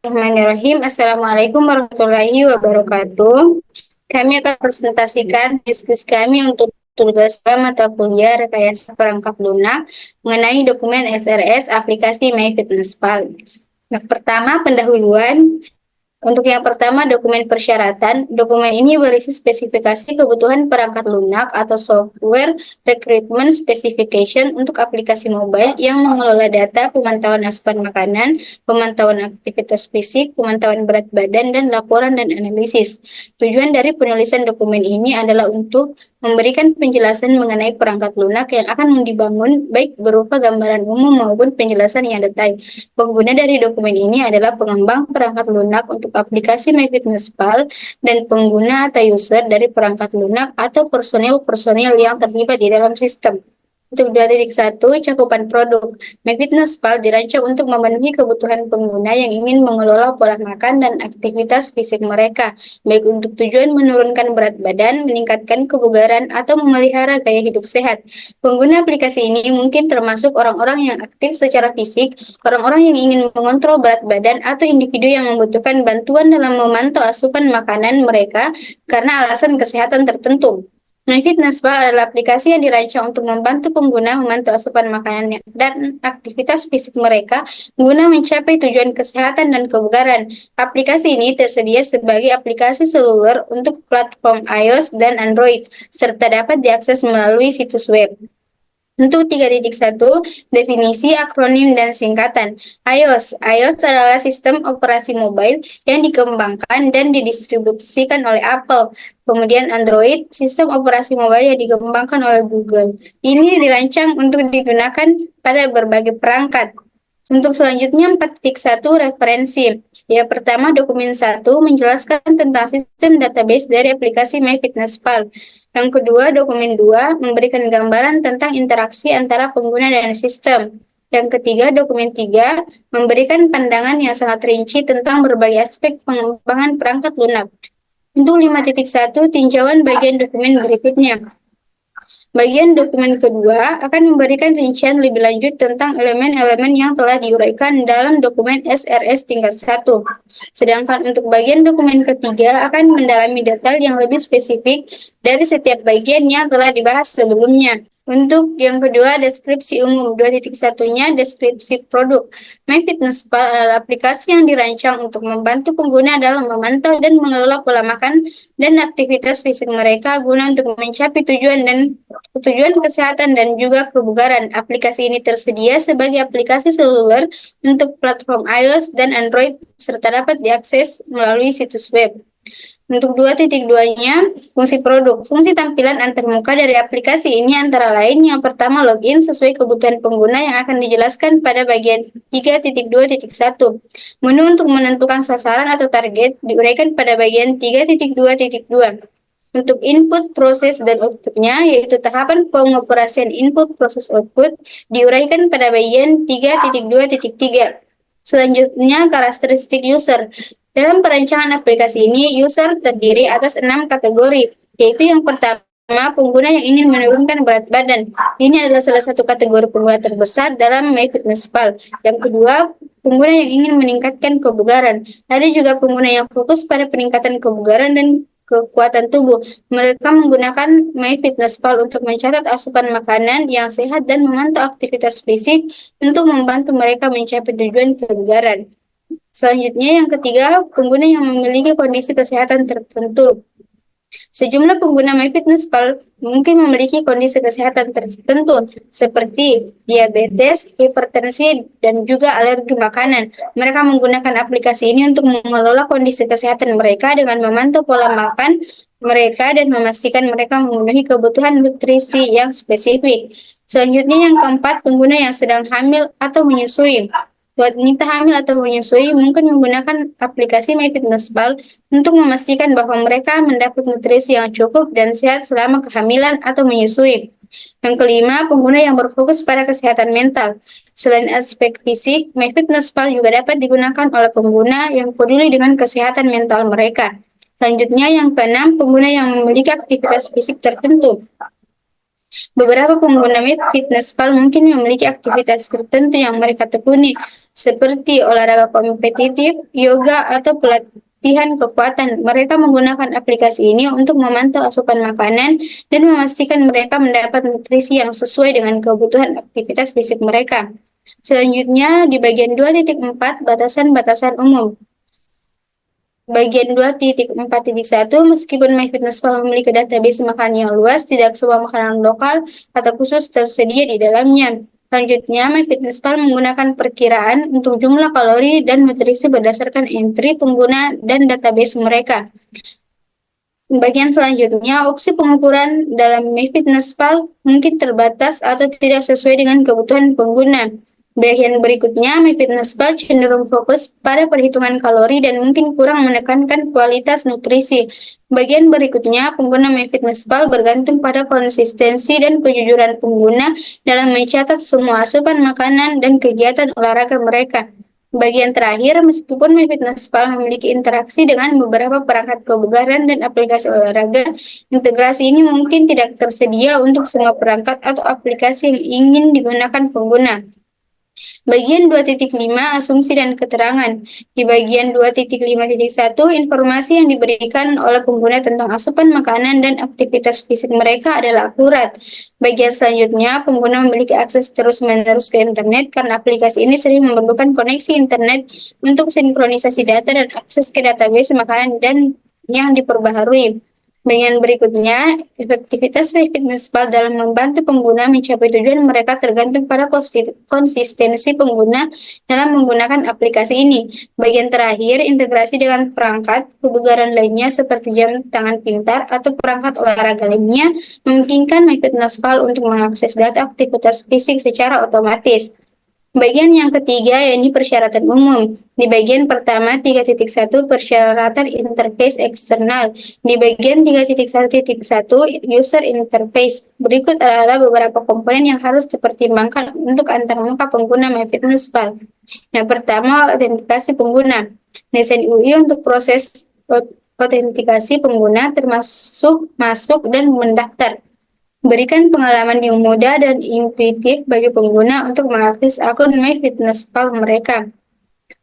Bismillahirrahmanirrahim. Assalamualaikum warahmatullahi wabarakatuh. Kami akan presentasikan diskusi kami untuk tugas mata kuliah rekayasa perangkat lunak mengenai dokumen SRS aplikasi MyFitnessPal. Yang pertama, pendahuluan. Untuk yang pertama, dokumen persyaratan. Dokumen ini berisi spesifikasi kebutuhan perangkat lunak atau software recruitment specification untuk aplikasi mobile yang mengelola data pemantauan asupan makanan, pemantauan aktivitas fisik, pemantauan berat badan, dan laporan dan analisis. Tujuan dari penulisan dokumen ini adalah untuk memberikan penjelasan mengenai perangkat lunak yang akan dibangun, baik berupa gambaran umum maupun penjelasan yang detail. Pengguna dari dokumen ini adalah pengembang perangkat lunak untuk aplikasi MyFitnessPal dan pengguna atau user dari perangkat lunak atau personil-personil yang terlibat di dalam sistem. Untuk 2.1, cakupan produk. MyFitnessPal dirancang untuk memenuhi kebutuhan pengguna yang ingin mengelola pola makan dan aktivitas fisik mereka, baik untuk tujuan menurunkan berat badan, meningkatkan kebugaran, atau memelihara gaya hidup sehat. Pengguna aplikasi ini mungkin termasuk orang-orang yang aktif secara fisik, orang-orang yang ingin mengontrol berat badan, atau individu yang membutuhkan bantuan dalam memantau asupan makanan mereka karena alasan kesehatan tertentu. MyFitnessPal adalah aplikasi yang dirancang untuk membantu pengguna memantau asupan makanan dan aktivitas fisik mereka guna mencapai tujuan kesehatan dan kebugaran. Aplikasi ini tersedia sebagai aplikasi seluler untuk platform iOS dan Android, serta dapat diakses melalui situs web. Untuk 3.1, definisi, akronim, dan singkatan. iOS adalah sistem operasi mobile yang dikembangkan dan didistribusikan oleh Apple. Kemudian Android, sistem operasi mobile yang dikembangkan oleh Google. Ini dirancang untuk digunakan pada berbagai perangkat. Untuk selanjutnya 4.1, referensi. Yang pertama, dokumen 1 menjelaskan tentang sistem database dari aplikasi MyFitnessPal. Yang kedua, dokumen 2 memberikan gambaran tentang interaksi antara pengguna dan sistem. Yang ketiga, dokumen 3 memberikan pandangan yang sangat rinci tentang berbagai aspek pengembangan perangkat lunak. Untuk 5.1, tinjauan bagian dokumen berikutnya. Bagian dokumen kedua akan memberikan rincian lebih lanjut tentang elemen-elemen yang telah diuraikan dalam dokumen SRS tingkat 1. Sedangkan untuk bagian dokumen ketiga akan mendalami detail yang lebih spesifik dari setiap bagian yang telah dibahas sebelumnya. Untuk yang kedua, deskripsi umum. 2.1-nya, deskripsi produk. MyFitnessPal adalah aplikasi yang dirancang untuk membantu pengguna dalam memantau dan mengelola pola makan dan aktivitas fisik mereka guna untuk mencapai tujuan kesehatan dan juga kebugaran. Aplikasi ini tersedia sebagai aplikasi seluler untuk platform iOS dan Android serta dapat diakses melalui situs web. Untuk 2.2-nya, fungsi produk. Fungsi tampilan antarmuka dari aplikasi ini antara lain yang pertama, login sesuai kebutuhan pengguna yang akan dijelaskan pada bagian 3.2.1. Menu untuk menentukan sasaran atau target diuraikan pada bagian 3.2.2. Untuk input, proses, dan output-nya, yaitu tahapan pengoperasian input, proses, output, diuraikan pada bagian 3.2.3. Selanjutnya, karakteristik user. Dalam perancangan aplikasi ini, user terdiri atas 6 kategori, yaitu yang pertama, pengguna yang ingin menurunkan berat badan. Ini adalah salah satu kategori pengguna terbesar dalam MyFitnessPal. Yang kedua, pengguna yang ingin meningkatkan kebugaran. Ada juga pengguna yang fokus pada peningkatan kebugaran dan kekuatan tubuh. Mereka menggunakan MyFitnessPal untuk mencatat asupan makanan yang sehat dan memantau aktivitas fisik untuk membantu mereka mencapai tujuan kebugaran. Selanjutnya, yang ketiga, pengguna yang memiliki kondisi kesehatan tertentu. Sejumlah pengguna MyFitnessPal mungkin memiliki kondisi kesehatan tertentu seperti diabetes, hipertensi, dan juga alergi makanan. Mereka menggunakan aplikasi ini untuk mengelola kondisi kesehatan mereka dengan memantau pola makan mereka dan memastikan mereka memenuhi kebutuhan nutrisi yang spesifik. Selanjutnya, yang keempat, pengguna yang sedang hamil atau menyusui. Wanita hamil atau menyusui mungkin menggunakan aplikasi MyFitnessPal untuk memastikan bahwa mereka mendapat nutrisi yang cukup dan sehat selama kehamilan atau menyusui. Yang kelima, pengguna yang berfokus pada kesehatan mental. Selain aspek fisik, MyFitnessPal juga dapat digunakan oleh pengguna yang peduli dengan kesehatan mental mereka. Selanjutnya, yang keenam, pengguna yang memiliki aktivitas fisik tertentu. Beberapa pengguna MyFitnessPal mungkin memiliki aktivitas tertentu yang mereka tekuni, seperti olahraga kompetitif, yoga, atau pelatihan kekuatan. Mereka menggunakan aplikasi ini untuk memantau asupan makanan dan memastikan mereka mendapat nutrisi yang sesuai dengan kebutuhan aktivitas fisik mereka. Selanjutnya, di bagian 2.4, batasan-batasan umum. Bagian 2.4.1, meskipun MyFitnessPal memiliki database makanan yang luas, tidak semua makanan lokal atau khusus tersedia di dalamnya. Selanjutnya, MyFitnessPal menggunakan perkiraan untuk jumlah kalori dan nutrisi berdasarkan entry pengguna dan database mereka. Bagian selanjutnya, opsi pengukuran dalam MyFitnessPal mungkin terbatas atau tidak sesuai dengan kebutuhan pengguna. Bagian berikutnya, MyFitnessPal cenderung fokus pada perhitungan kalori dan mungkin kurang menekankan kualitas nutrisi. Bagian berikutnya, pengguna MyFitnessPal bergantung pada konsistensi dan kejujuran pengguna dalam mencatat semua asupan makanan dan kegiatan olahraga mereka. Bagian terakhir, meskipun MyFitnessPal memiliki interaksi dengan beberapa perangkat kebugaran dan aplikasi olahraga, integrasi ini mungkin tidak tersedia untuk semua perangkat atau aplikasi yang ingin digunakan pengguna. Bagian 2.5, asumsi dan keterangan. Di bagian 2.5.1, informasi yang diberikan oleh pengguna tentang asupan makanan dan aktivitas fisik mereka adalah akurat. Bagian selanjutnya, pengguna memiliki akses terus-menerus ke internet karena aplikasi ini sering memerlukan koneksi internet untuk sinkronisasi data dan akses ke database makanan dan yang diperbaharui. Bagian berikutnya, efektivitas MyFitnessPal dalam membantu pengguna mencapai tujuan mereka tergantung pada konsistensi pengguna dalam menggunakan aplikasi ini. Bagian terakhir, integrasi dengan perangkat kebugaran lainnya seperti jam tangan pintar atau perangkat olahraga lainnya memungkinkan MyFitnessPal untuk mengakses data aktivitas fisik secara otomatis. Bagian yang ketiga, yakni persyaratan umum. Di bagian pertama 3.1, persyaratan interface eksternal. Di bagian 3.1.1, user interface. Berikut adalah beberapa komponen yang harus dipertimbangkan untuk antarmuka pengguna MyFitnessPal. Yang pertama, autentikasi pengguna. Desain UI untuk proses autentikasi pengguna termasuk masuk dan mendaftar. Berikan pengalaman yang mudah dan intuitif bagi pengguna untuk mengakses akun MyFitnessPal mereka.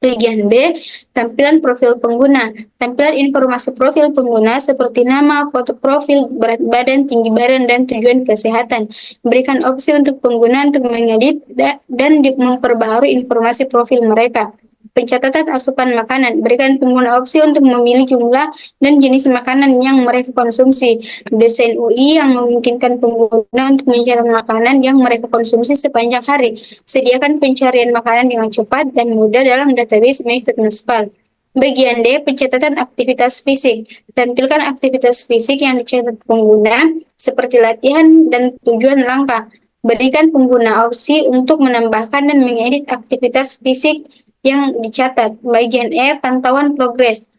Bagian B, tampilan profil pengguna. Tampilan informasi profil pengguna seperti nama, foto profil, berat badan, tinggi badan, dan tujuan kesehatan. Berikan opsi untuk pengguna untuk mengedit dan memperbaharui informasi profil mereka. Pencatatan asupan makanan. Berikan pengguna opsi untuk memilih jumlah dan jenis makanan yang mereka konsumsi. Desain UI yang memungkinkan pengguna untuk mencatat makanan yang mereka konsumsi sepanjang hari. Sediakan pencarian makanan dengan cepat dan mudah dalam database MyFitnessPal. Bagian D, pencatatan aktivitas fisik. Tampilkan aktivitas fisik yang dicatat pengguna, seperti latihan dan tujuan langkah. Berikan pengguna opsi untuk menambahkan dan mengedit aktivitas fisik yang dicatat. Bagian E, pantauan progres.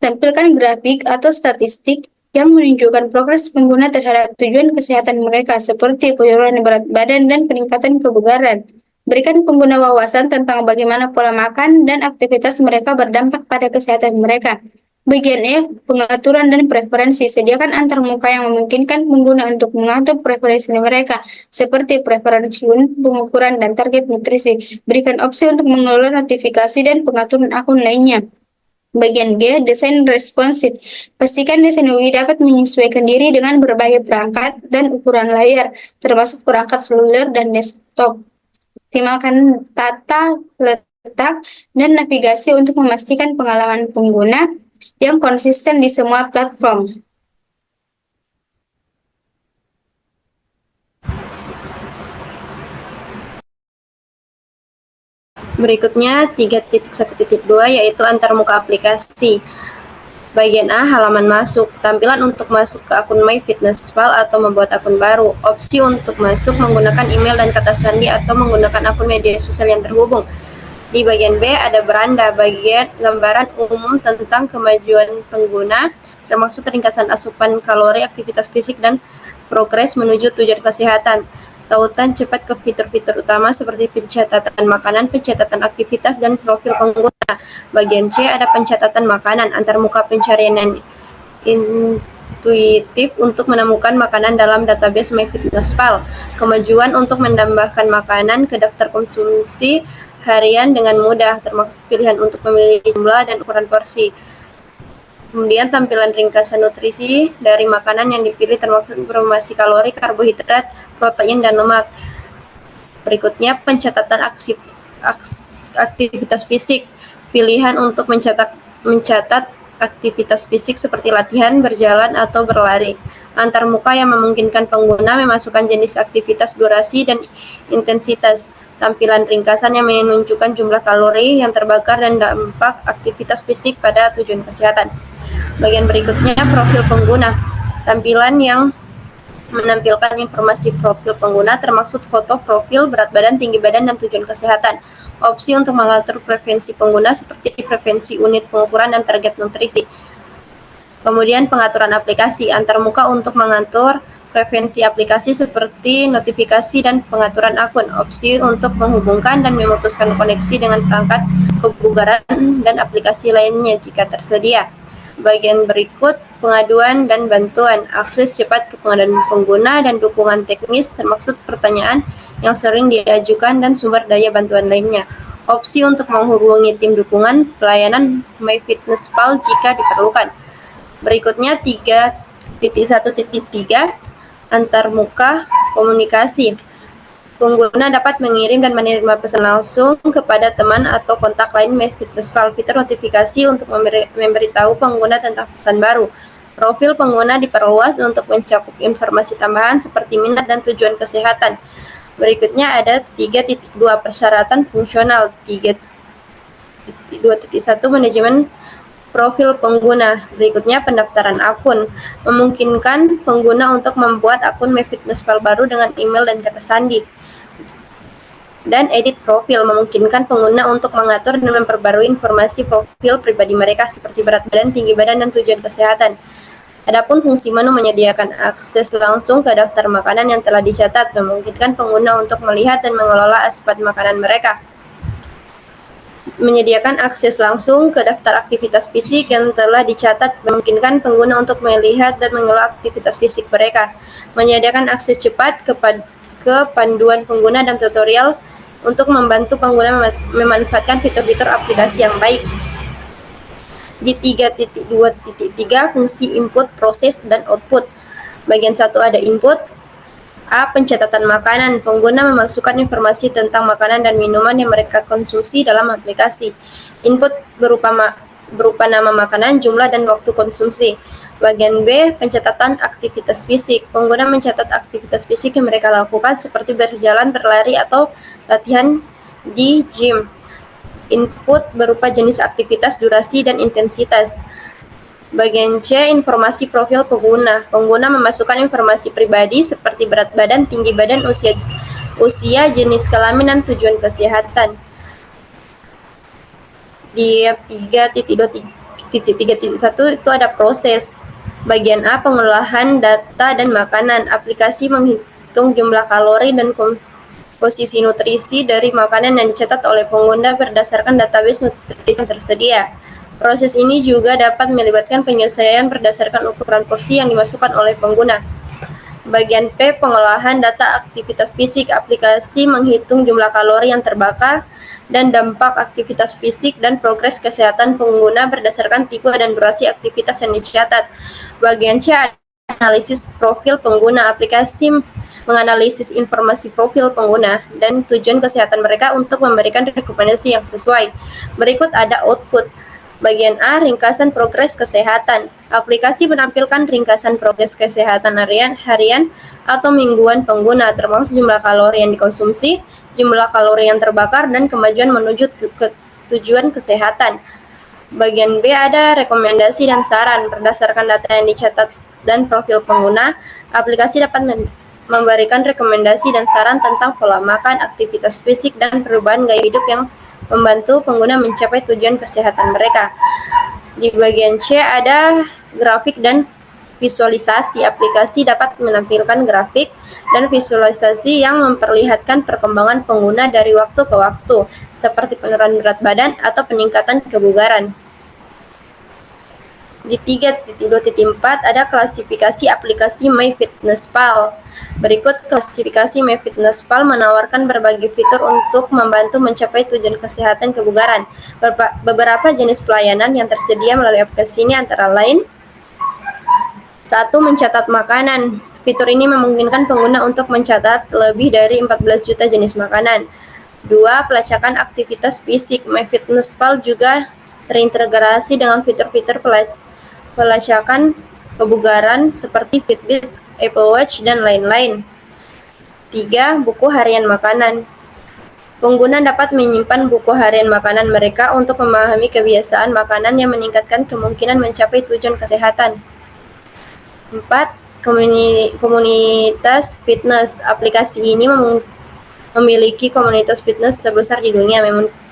Tampilkan grafik atau statistik yang menunjukkan progres pengguna terhadap tujuan kesehatan mereka, seperti penurunan berat badan dan peningkatan kebugaran. Berikan pengguna wawasan tentang bagaimana pola makan dan aktivitas mereka berdampak pada kesehatan mereka. Bagian F, pengaturan dan preferensi. Sediakan antarmuka yang memungkinkan pengguna untuk mengatur preferensi mereka, seperti preferensi pengukuran dan target nutrisi. Berikan opsi untuk mengelola notifikasi dan pengaturan akun lainnya. Bagian G, desain responsif. Pastikan desain UI dapat menyesuaikan diri dengan berbagai perangkat dan ukuran layar, termasuk perangkat seluler dan desktop. Optimalkan tata letak dan navigasi untuk memastikan pengalaman pengguna yang konsisten di semua platform. Berikutnya 3.1.2 yaitu antarmuka aplikasi. Bagian A, halaman masuk. Tampilan untuk masuk ke akun MyFitnessPal atau membuat akun baru. Opsi untuk masuk menggunakan email dan kata sandi atau menggunakan akun media sosial yang terhubung. Di bagian B ada beranda, bagian gambaran umum tentang kemajuan pengguna, termasuk ringkasan asupan kalori, aktivitas fisik, dan progres menuju tujuan kesehatan. Tautan cepat ke fitur-fitur utama seperti pencatatan makanan, pencatatan aktivitas, dan profil pengguna. Bagian C ada pencatatan makanan, antarmuka pencarian dan intuitif untuk menemukan makanan dalam database MyFitnessPal. Kemajuan untuk menambahkan makanan ke daftar konsumsi harian dengan mudah, termasuk pilihan untuk memilih jumlah dan ukuran porsi. Kemudian tampilan ringkasan nutrisi dari makanan yang dipilih termasuk informasi kalori, karbohidrat, protein, dan lemak. Berikutnya pencatatan aktivitas fisik. Pilihan untuk mencatat aktivitas fisik seperti latihan, berjalan, atau berlari. Antarmuka yang memungkinkan pengguna memasukkan jenis aktivitas, durasi, dan intensitas. Tampilan ringkasan yang menunjukkan jumlah kalori yang terbakar dan dampak aktivitas fisik pada tujuan kesehatan. Bagian berikutnya profil pengguna. Tampilan yang menampilkan informasi profil pengguna termasuk foto profil, berat badan, tinggi badan, dan tujuan kesehatan. Opsi untuk mengatur preferensi pengguna seperti preferensi unit pengukuran dan target nutrisi. Kemudian pengaturan aplikasi antarmuka untuk mengatur preferensi aplikasi seperti notifikasi dan pengaturan akun. Opsi untuk menghubungkan dan memutuskan koneksi dengan perangkat kebugaran dan aplikasi lainnya jika tersedia. Bagian berikut pengaduan dan bantuan, akses cepat ke pengaduan pengguna dan dukungan teknis termasuk pertanyaan yang sering diajukan dan sumber daya bantuan lainnya. Opsi untuk menghubungi tim dukungan pelayanan MyFitnessPal jika diperlukan. Berikutnya 3.1.3 antarmuka komunikasi. Pengguna dapat mengirim dan menerima pesan langsung kepada teman atau kontak lain MyFitnessPal. Fitur notifikasi untuk memberitahu pengguna tentang pesan baru. Profil pengguna diperluas untuk mencakup informasi tambahan seperti minat dan tujuan kesehatan. Berikutnya ada 3.2 persyaratan fungsional. 3.2.1 manajemen profil pengguna. Berikutnya pendaftaran akun. Memungkinkan pengguna untuk membuat akun MyFitnessPal baru dengan email dan kata sandi. Dan edit profil memungkinkan pengguna untuk mengatur dan memperbarui informasi profil pribadi mereka seperti berat badan, tinggi badan, dan tujuan kesehatan. Adapun fungsi menu menyediakan akses langsung ke daftar makanan yang telah dicatat, memungkinkan pengguna untuk melihat dan mengelola asupan makanan mereka. Menyediakan akses langsung ke daftar aktivitas fisik yang telah dicatat, memungkinkan pengguna untuk melihat dan mengelola aktivitas fisik mereka. Menyediakan akses cepat ke panduan pengguna dan tutorial untuk membantu pengguna memanfaatkan fitur-fitur aplikasi yang baik. Di 3.2.3 fungsi input, proses, dan output. Bagian 1 ada input. A. Pencatatan makanan. Pengguna memasukkan informasi tentang makanan dan minuman yang mereka konsumsi dalam aplikasi. Input berupa nama makanan, jumlah, dan waktu konsumsi. Bagian B. Pencatatan aktivitas fisik. Pengguna mencatat aktivitas fisik yang mereka lakukan seperti berjalan, berlari, atau latihan di gym. Input berupa jenis aktivitas, durasi, dan intensitas. Bagian C. Informasi profil pengguna. Pengguna memasukkan informasi pribadi seperti berat badan, tinggi badan, usia, jenis kelamin, dan tujuan kesehatan. Di 3.2.3.1 itu ada proses. Bagian A. Pengolahan data dan makanan. Aplikasi menghitung jumlah kalori dan komposisi nutrisi dari makanan yang dicatat oleh pengguna berdasarkan database nutrisi yang tersedia. Proses ini juga dapat melibatkan penyesuaian berdasarkan ukuran porsi yang dimasukkan oleh pengguna. Bagian P. Pengolahan data aktivitas fisik. Aplikasi menghitung jumlah kalori yang terbakar dan dampak aktivitas fisik dan progres kesehatan pengguna berdasarkan tipe dan durasi aktivitas yang dicatat. Bagian C. Analisis profil pengguna. Aplikasi menganalisis informasi profil pengguna dan tujuan kesehatan mereka untuk memberikan rekomendasi yang sesuai. Berikut ada output. Bagian A. Ringkasan progres kesehatan. Aplikasi menampilkan ringkasan progres kesehatan harian atau mingguan pengguna, termasuk jumlah kalori yang dikonsumsi, jumlah kalori yang terbakar, dan kemajuan menuju ke tujuan kesehatan. Bagian B ada rekomendasi dan saran. Berdasarkan data yang dicatat dan profil pengguna, aplikasi dapat memberikan rekomendasi dan saran tentang pola makan, aktivitas fisik, dan perubahan gaya hidup yang membantu pengguna mencapai tujuan kesehatan mereka. Di bagian C ada grafik dan visualisasi. Aplikasi dapat menampilkan grafik dan visualisasi yang memperlihatkan perkembangan pengguna dari waktu ke waktu, seperti penurunan berat badan atau peningkatan kebugaran. Di 3.2.4 ada klasifikasi aplikasi MyFitnessPal. Berikut klasifikasi MyFitnessPal menawarkan berbagai fitur untuk membantu mencapai tujuan kesehatan kebugaran. Beberapa jenis pelayanan yang tersedia melalui aplikasi ini antara lain: 1. Mencatat makanan. Fitur ini memungkinkan pengguna untuk mencatat lebih dari 14 juta jenis makanan. 2. Pelacakan aktivitas fisik. MyFitnessPal juga terintegrasi dengan fitur-fitur pelacakan kebugaran seperti Fitbit, Apple Watch, dan lain-lain. 3. Buku harian makanan. Pengguna dapat menyimpan buku harian makanan mereka untuk memahami kebiasaan makanan yang meningkatkan kemungkinan mencapai tujuan kesehatan. 4. Komunitas fitness. Aplikasi ini memiliki komunitas fitness terbesar di dunia,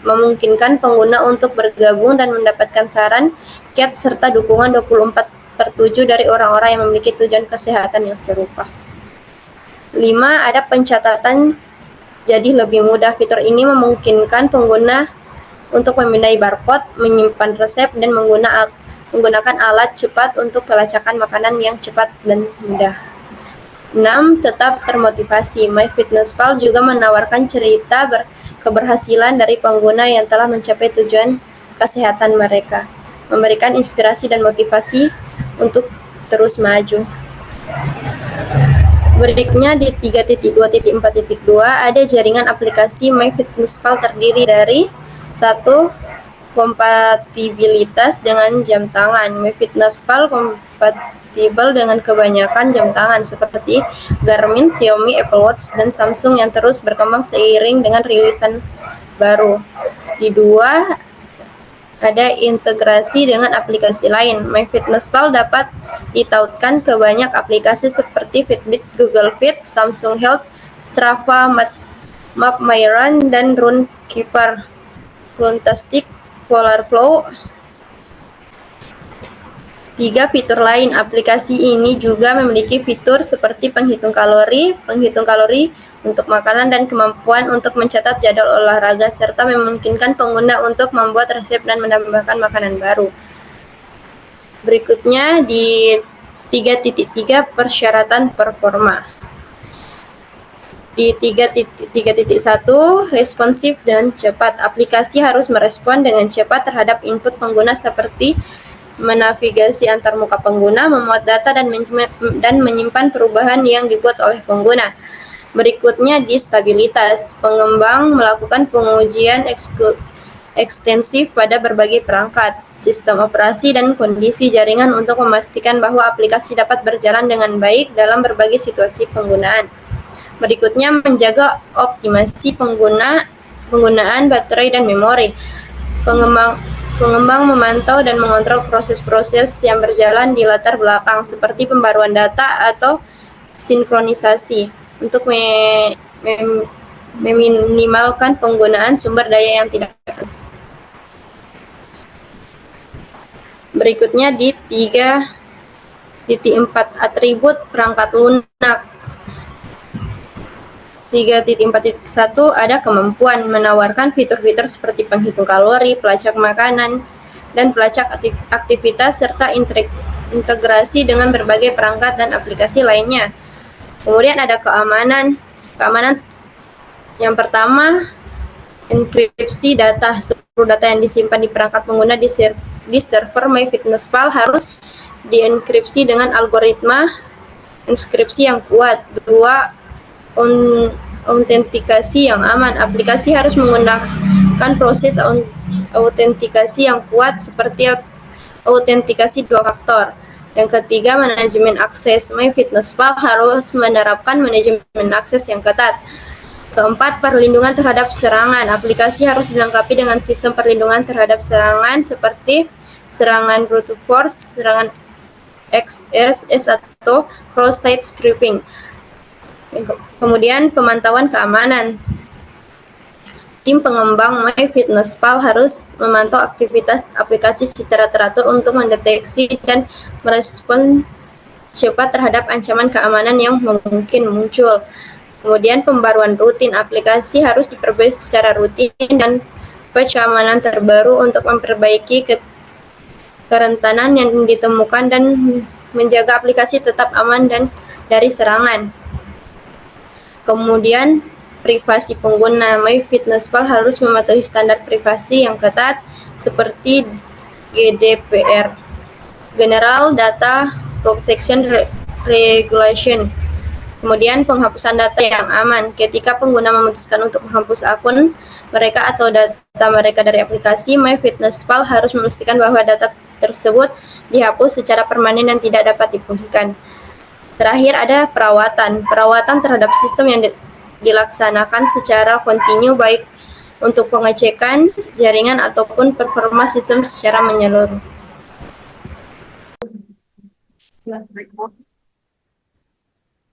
memungkinkan pengguna untuk bergabung dan mendapatkan saran, kiat, serta dukungan 24/7 dari orang-orang yang memiliki tujuan kesehatan yang serupa. 5. Ada pencatatan jadi lebih mudah. Fitur ini memungkinkan pengguna untuk memindai barcode, menyimpan resep, dan menggunakan alat cepat untuk pelacakan makanan yang cepat dan mudah. 6. Tetap termotivasi. MyFitnessPal juga menawarkan cerita keberhasilan dari pengguna yang telah mencapai tujuan kesehatan mereka, memberikan inspirasi dan motivasi untuk terus maju. Berikutnya di 3.2.4.2 ada jaringan aplikasi MyFitnessPal terdiri dari 1. Kompatibilitas dengan jam tangan. MyFitnessPal kompatibel dengan kebanyakan jam tangan seperti Garmin, Xiaomi, Apple Watch, dan Samsung yang terus berkembang seiring dengan rilisan baru. Di 2 ada integrasi dengan aplikasi lain. MyFitnessPal dapat ditautkan ke banyak aplikasi seperti Fitbit, Google Fit, Samsung Health, Strava, MapMyRun, dan Runkeeper, Runtastic, Polarflow. 3. Fitur lain. Aplikasi ini juga memiliki fitur seperti penghitung kalori untuk makanan, dan kemampuan untuk mencatat jadwal olahraga, serta memungkinkan pengguna untuk membuat resep dan menambahkan makanan baru. Berikutnya di 3.3 persyaratan performa. Di 3.1 responsif dan cepat. Aplikasi harus merespon dengan cepat terhadap input pengguna seperti menavigasi antar muka pengguna, memuat data, dan menyimpan perubahan yang dibuat oleh pengguna. Berikutnya di stabilitas. Pengembang melakukan pengujian ekstensif pada berbagai perangkat, sistem operasi, dan kondisi jaringan untuk memastikan bahwa aplikasi dapat berjalan dengan baik dalam berbagai situasi penggunaan. Berikutnya menjaga optimasi penggunaan baterai dan memori. Pengembang memantau dan mengontrol proses-proses yang berjalan di latar belakang seperti pembaruan data atau sinkronisasi untuk meminimalkan penggunaan sumber daya yang tidak perlu. Berikutnya di 3.4 atribut perangkat lunak. 3.4.1 ada kemampuan menawarkan fitur-fitur seperti penghitung kalori, pelacak makanan, dan pelacak aktivitas, serta integrasi dengan berbagai perangkat dan aplikasi lainnya. Kemudian ada keamanan. Keamanan yang pertama, enkripsi data. Seluruh data yang disimpan di perangkat pengguna di server MyFitnessPal harus dienkripsi dengan algoritma enkripsi yang kuat. 2. Autentikasi yang aman. Aplikasi harus menggunakan proses autentikasi yang kuat seperti autentikasi 2 faktor. Yang ketiga, manajemen akses. MyFitnessPal harus menerapkan manajemen akses yang ketat. Keempat, perlindungan terhadap serangan. Aplikasi harus dilengkapi dengan sistem perlindungan terhadap serangan seperti serangan brute force, serangan XSS, atau cross-site scripting. Kemudian pemantauan keamanan. Tim pengembang MyFitnessPal harus memantau aktivitas aplikasi secara teratur untuk mendeteksi dan merespon cepat terhadap ancaman keamanan yang mungkin muncul. Kemudian pembaruan rutin. Aplikasi harus diperbaiki secara rutin dan patch keamanan terbaru untuk memperbaiki kerentanan yang ditemukan dan menjaga aplikasi tetap aman dan dari serangan. Kemudian privasi pengguna. MyFitnessPal harus mematuhi standar privasi yang ketat seperti GDPR, General Data Protection Regulation. Kemudian penghapusan data yang aman. Ketika pengguna memutuskan untuk menghapus akun mereka atau data mereka dari aplikasi, MyFitnessPal harus memastikan bahwa data tersebut dihapus secara permanen dan tidak dapat dipulihkan. Terakhir ada perawatan. Perawatan terhadap sistem yang dilaksanakan secara kontinu baik untuk pengecekan jaringan ataupun performa sistem secara menyeluruh.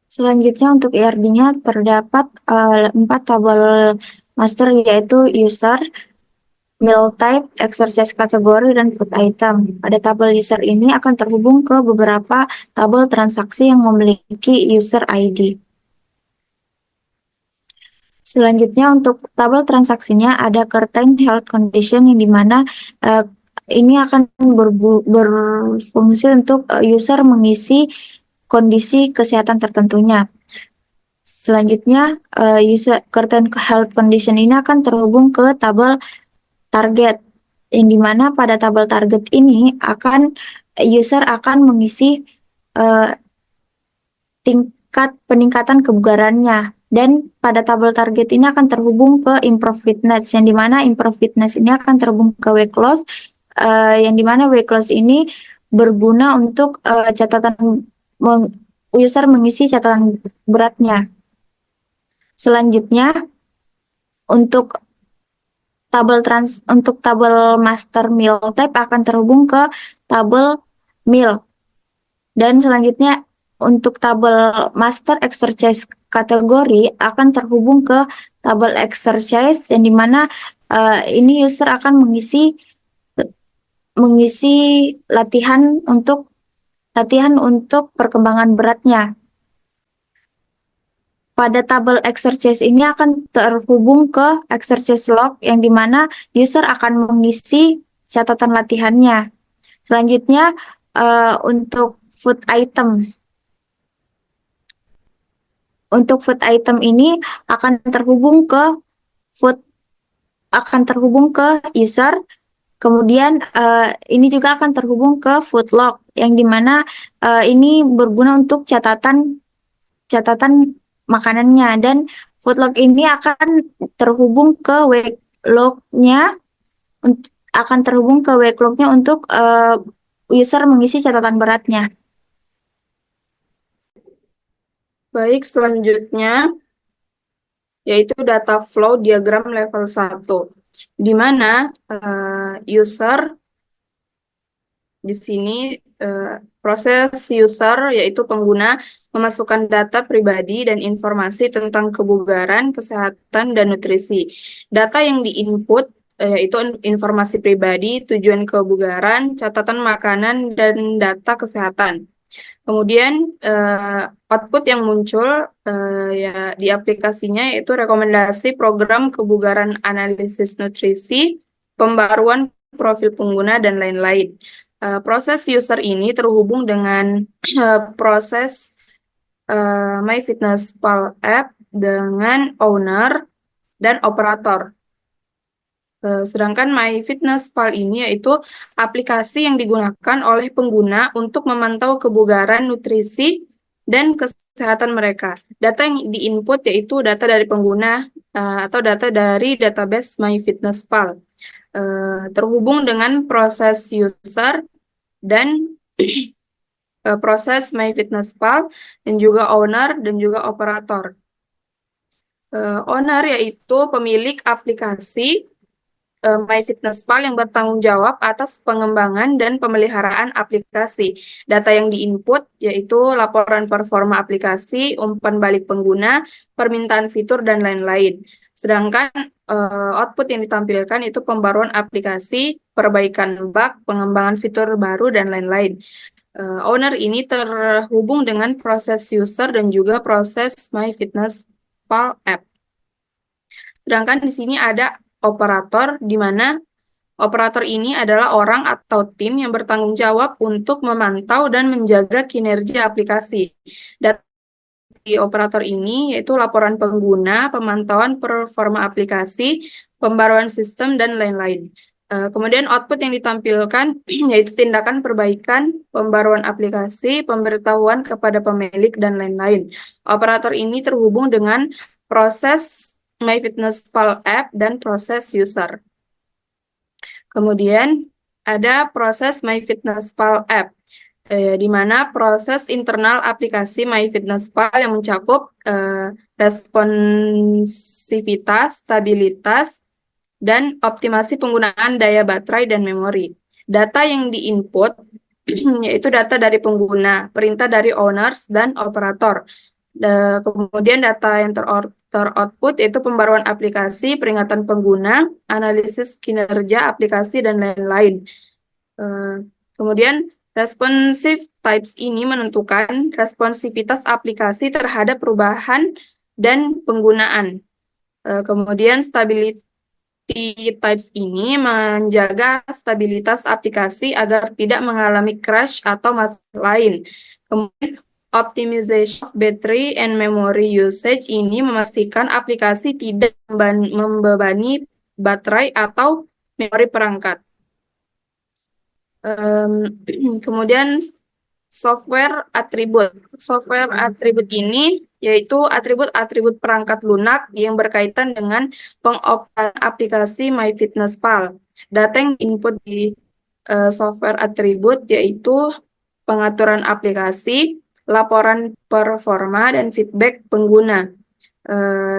Selanjutnya untuk IRD-nya terdapat 4 tabel master, yaitu user, meal type, exercise kategori, dan food item. Pada tabel user ini akan terhubung ke beberapa tabel transaksi yang memiliki user ID. Selanjutnya untuk tabel transaksinya ada current health condition, yang dimana ini akan berfungsi untuk user mengisi kondisi kesehatan tertentunya. Selanjutnya user current health condition ini akan terhubung ke tabel target, yang dimana pada tabel target ini user akan mengisi tingkat peningkatan kebugarannya, dan pada tabel target ini akan terhubung ke improve fitness, yang dimana improve fitness ini akan terhubung ke weight loss, yang dimana weight loss ini berguna untuk user mengisi catatan beratnya. Selanjutnya untuk tabel master meal type akan terhubung ke tabel meal, dan selanjutnya untuk tabel master exercise kategori akan terhubung ke tabel exercise, yang dimana ini user akan mengisi latihan untuk perkembangan beratnya. Pada tabel exercise ini akan terhubung ke exercise log, yang dimana user akan mengisi catatan latihannya. Selanjutnya untuk food item. Untuk food item ini akan terhubung ke user. Kemudian ini juga akan terhubung ke food log, yang dimana ini berguna untuk catatan makanannya, dan food log ini akan terhubung ke weight log-nya untuk user mengisi catatan beratnya. Baik, selanjutnya yaitu data flow diagram level 1, di mana user di sini proses user yaitu pengguna memasukkan data pribadi dan informasi tentang kebugaran, kesehatan, dan nutrisi. Data yang diinput yaitu informasi pribadi, tujuan kebugaran, catatan makanan, dan data kesehatan. Kemudian output yang muncul ya di aplikasinya yaitu rekomendasi program kebugaran analisis nutrisi, pembaruan profil pengguna, dan lain-lain. Proses user ini terhubung dengan proses MyFitnessPal app dengan owner dan operator. Sedangkan MyFitnessPal ini yaitu aplikasi yang digunakan oleh pengguna untuk memantau kebugaran, nutrisi, dan kesehatan mereka. Data yang diinput yaitu data dari pengguna atau data dari database MyFitnessPal. Terhubung dengan proses user dan proses MyFitnessPal, dan juga owner dan juga operator. Owner yaitu pemilik aplikasi MyFitnessPal yang bertanggung jawab atas pengembangan dan pemeliharaan aplikasi. Data yang diinput yaitu laporan performa aplikasi, umpan balik pengguna, permintaan fitur, dan lain-lain. Sedangkan output yang ditampilkan itu pembaruan aplikasi, perbaikan bug, pengembangan fitur baru, dan lain-lain. Owner ini terhubung dengan proses user dan juga proses MyFitnessPal app. Sedangkan di sini ada operator, di mana Operator ini adalah orang atau tim yang bertanggung jawab untuk memantau dan menjaga kinerja aplikasi. Data di operator ini yaitu laporan pengguna, pemantauan performa aplikasi, pembaruan sistem, dan lain-lain. Kemudian output yang ditampilkan yaitu tindakan perbaikan, pembaruan aplikasi, pemberitahuan kepada pemilik, dan lain-lain. Operator ini terhubung dengan proses MyFitnessPal app dan proses user. Kemudian ada proses MyFitnessPal app, di mana proses internal aplikasi MyFitnessPal yang mencakup responsivitas, stabilitas, dan optimasi penggunaan daya baterai dan memori. Data yang diinput yaitu data dari pengguna, perintah dari owners dan operator. Kemudian data yang teroutput yaitu pembaruan aplikasi, peringatan pengguna, analisis kinerja aplikasi, dan lain-lain. Kemudian responsive types ini menentukan responsivitas aplikasi terhadap perubahan dan penggunaan. Kemudian stability types ini menjaga stabilitas aplikasi agar tidak mengalami crash atau masalah lain. Kemudian optimization of battery and memory usage ini memastikan aplikasi tidak membebani baterai atau memori perangkat. Kemudian software atribut. Software atribut ini yaitu atribut-atribut perangkat lunak yang berkaitan dengan pengoperasian aplikasi MyFitnessPal. Data yang input di software atribut yaitu pengaturan aplikasi, laporan performa, dan feedback pengguna.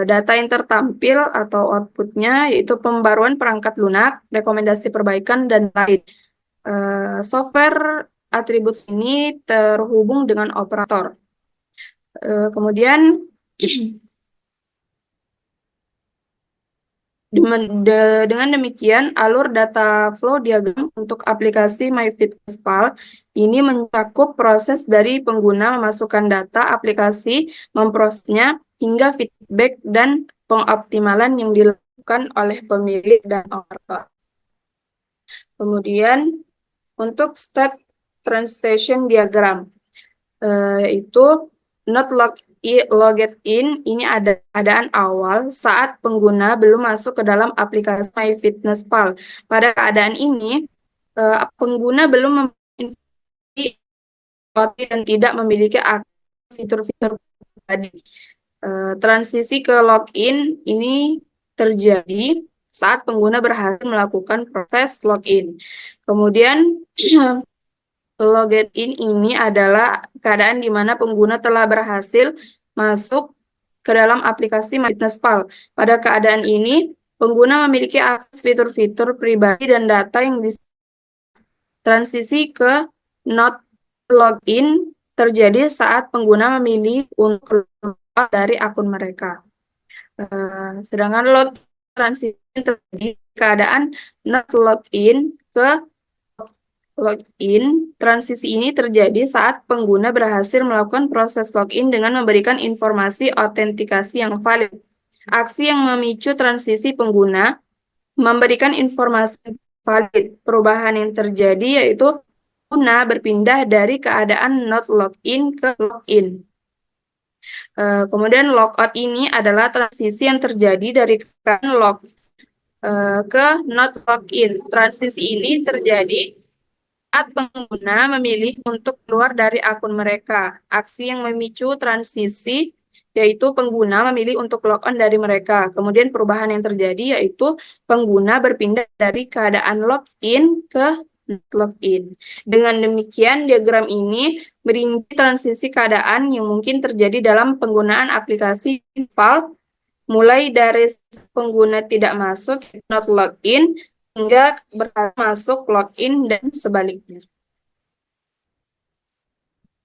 Data yang tertampil atau outputnya yaitu pembaruan perangkat lunak, rekomendasi perbaikan, dan lain. Software atribut ini terhubung dengan operator. Kemudian dengan demikian, alur data flow diagram untuk aplikasi MyFitnessPal ini mencakup proses dari pengguna memasukkan data aplikasi, memprosesnya, hingga feedback dan pengoptimalan yang dilakukan oleh pemilik dan operator. Kemudian, untuk state transition diagram, yaitu not logged in, ini ada keadaan awal saat pengguna belum masuk ke dalam aplikasi MyFitnessPal. Pada keadaan ini, pengguna belum memiliki dan tidak memiliki fitur-fitur tadi. Transisi ke login ini terjadi saat pengguna berhasil melakukan proses login. Kemudian logged in ini adalah keadaan di mana pengguna telah berhasil masuk ke dalam aplikasi MyFitnessPal. Pada keadaan ini, pengguna memiliki akses fitur-fitur pribadi dan data yang transisi ke not login terjadi saat pengguna memilih untuk keluar dari akun mereka. Sedangkan transisi terjadi keadaan not login ke login. Transisi ini terjadi saat pengguna berhasil melakukan proses login dengan memberikan informasi autentikasi yang valid. Aksi yang memicu transisi pengguna memberikan informasi valid. Perubahan yang terjadi yaitu pengguna berpindah dari keadaan not login ke login. Kemudian logout ini adalah transisi yang terjadi dari keadaan log ke not login. Transisi ini terjadi saat pengguna memilih untuk keluar dari akun mereka. Aksi yang memicu transisi yaitu pengguna memilih untuk log on dari mereka. Kemudian perubahan yang terjadi yaitu pengguna berpindah dari keadaan login ke login. Dengan demikian, diagram ini merinci transisi keadaan yang mungkin terjadi dalam penggunaan aplikasi MyFitnessPal, mulai dari pengguna tidak masuk, not login, hingga berhasil masuk login dan sebaliknya.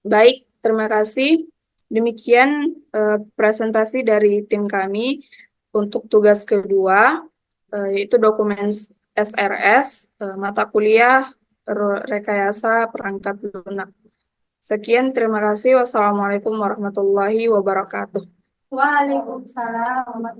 Baik, terima kasih. Demikian presentasi dari tim kami untuk tugas kedua, yaitu dokumen SRS, mata kuliah rekayasa perangkat lunak. Sekian, terima kasih. Wassalamualaikum warahmatullahi wabarakatuh. Waalaikumsalam.